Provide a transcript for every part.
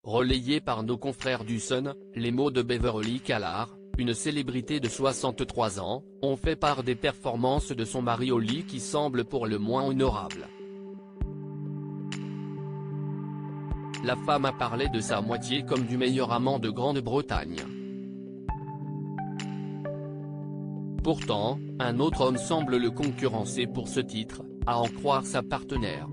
Relayés par nos confrères du Sun, les mots de Beverly Callar, une célébrité de 63 ans, ont fait part des performances de son mari au lit qui semblent pour le moins honorables. La femme a parlé de sa moitié comme du meilleur amant de Grande-Bretagne. Pourtant, un autre homme semble le concurrencer pour ce titre, à en croire sa partenaire.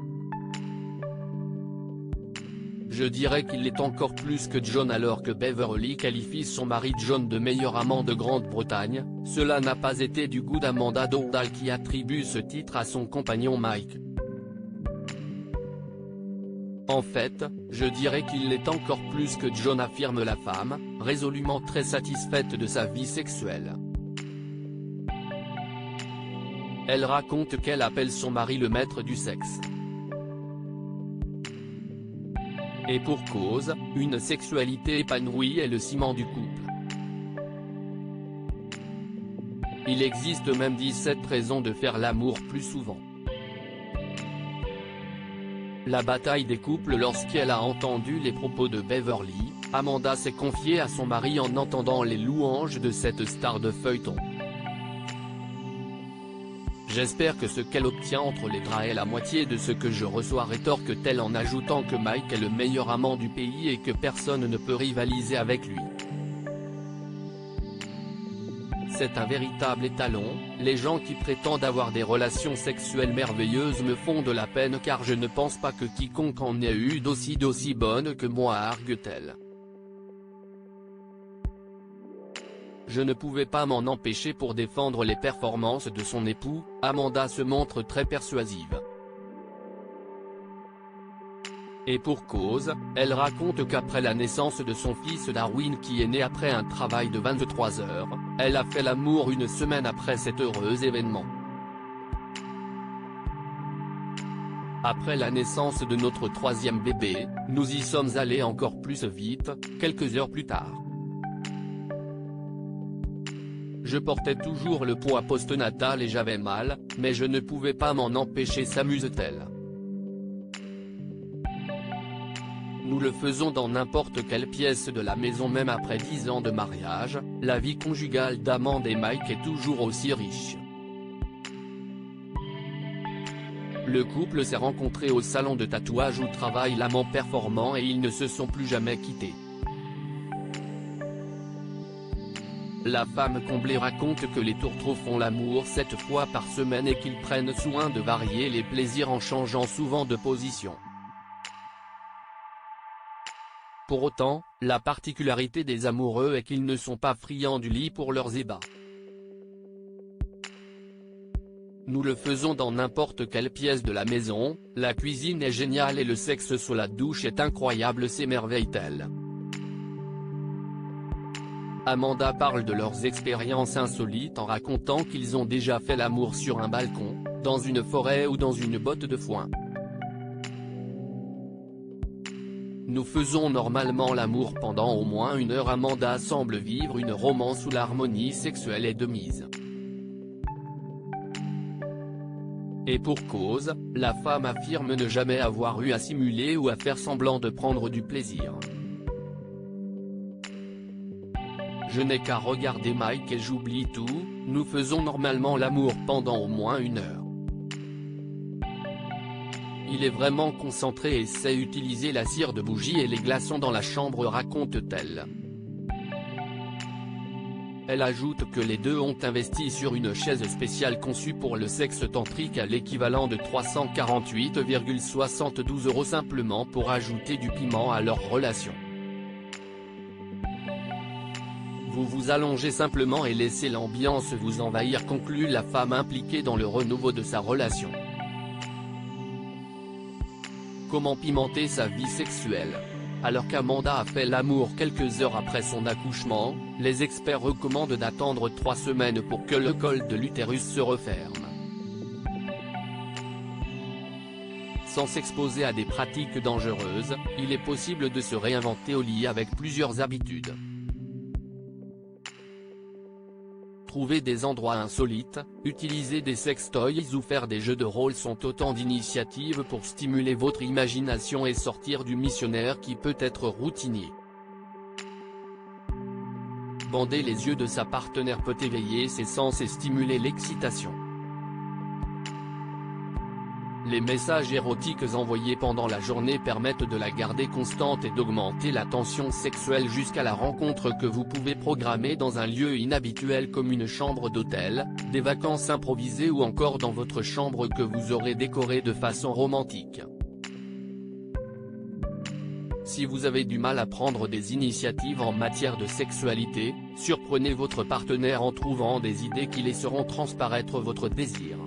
Je dirais qu'il l'est encore plus que John alors que Beverly qualifie son mari John de meilleur amant de Grande-Bretagne. Cela n'a pas été du goût d'Amanda Dowdall qui attribue ce titre à son compagnon Mike. En fait, je dirais qu'il l'est encore plus que John, affirme la femme, résolument très satisfaite de sa vie sexuelle. Elle raconte qu'elle appelle son mari le maître du sexe. Et pour cause, une sexualité épanouie est le ciment du couple. Il existe même 17 raisons de faire l'amour plus souvent. La bataille des couples. Lorsqu'elle a entendu les propos de Beverly, Amanda s'est confiée à son mari en entendant les louanges de cette star de feuilleton. J'espère que ce qu'elle obtient entre les draps est la moitié de ce que je reçois, rétorque-t-elle en ajoutant que Mike est le meilleur amant du pays et que personne ne peut rivaliser avec lui. C'est un véritable étalon, les gens qui prétendent avoir des relations sexuelles merveilleuses me font de la peine car je ne pense pas que quiconque en ait eu d'aussi bonne que moi, argue-t-elle. Je ne pouvais pas m'en empêcher pour défendre les performances de son époux. Amanda se montre très persuasive. Et pour cause, elle raconte qu'après la naissance de son fils Darwin qui est né après un travail de 23 heures, elle a fait l'amour une semaine après cet heureux événement. Après la naissance de notre troisième bébé, nous y sommes allés encore plus vite, quelques heures plus tard. Je portais toujours le poids postnatal et j'avais mal, mais je ne pouvais pas m'en empêcher, s'amuse-t-elle. Nous le faisons dans n'importe quelle pièce de la maison, même après 10 ans de mariage. La vie conjugale d'Amanda et Mike est toujours aussi riche. Le couple s'est rencontré au salon de tatouage où travaille l'amant performant et ils ne se sont plus jamais quittés. La femme comblée raconte que les tourtereaux font l'amour 7 fois par semaine et qu'ils prennent soin de varier les plaisirs en changeant souvent de position. Pour autant, la particularité des amoureux est qu'ils ne sont pas friands du lit pour leurs ébats. Nous le faisons dans n'importe quelle pièce de la maison, la cuisine est géniale et le sexe sous la douche est incroyable, s'émerveille-t-elle. Amanda parle de leurs expériences insolites en racontant qu'ils ont déjà fait l'amour sur un balcon, dans une forêt ou dans une botte de foin. Nous faisons normalement l'amour pendant au moins 1 heure. Amanda semble vivre une romance où l'harmonie sexuelle est de mise. Et pour cause, la femme affirme ne jamais avoir eu à simuler ou à faire semblant de prendre du plaisir. Je n'ai qu'à regarder Mike et j'oublie tout. Nous faisons normalement l'amour pendant au moins 1 heure. Il est vraiment concentré et sait utiliser la cire de bougie et les glaçons dans la chambre, raconte-t-elle. Elle ajoute que les deux ont investi sur une chaise spéciale conçue pour le sexe tantrique à l'équivalent de 348,72 € simplement pour ajouter du piment à leur relation. Vous vous allongez simplement et laissez l'ambiance vous envahir, conclut la femme impliquée dans le renouveau de sa relation. Comment pimenter sa vie sexuelle? Alors qu'Amanda a fait l'amour quelques heures après son accouchement, les experts recommandent d'attendre 3 semaines pour que le col de l'utérus se referme. Sans s'exposer à des pratiques dangereuses, il est possible de se réinventer au lit avec plusieurs habitudes. trouver des endroits insolites, utiliser des sextoys ou faire des jeux de rôle sont autant d'initiatives pour stimuler votre imagination et sortir du missionnaire qui peut être routinier. Bander les yeux de sa partenaire peut éveiller ses sens et stimuler l'excitation. Les messages érotiques envoyés pendant la journée permettent de la garder constante et d'augmenter la tension sexuelle jusqu'à la rencontre que vous pouvez programmer dans un lieu inhabituel comme une chambre d'hôtel, des vacances improvisées ou encore dans votre chambre que vous aurez décorée de façon romantique. Si vous avez du mal à prendre des initiatives en matière de sexualité, surprenez votre partenaire en trouvant des idées qui laisseront transparaître votre désir.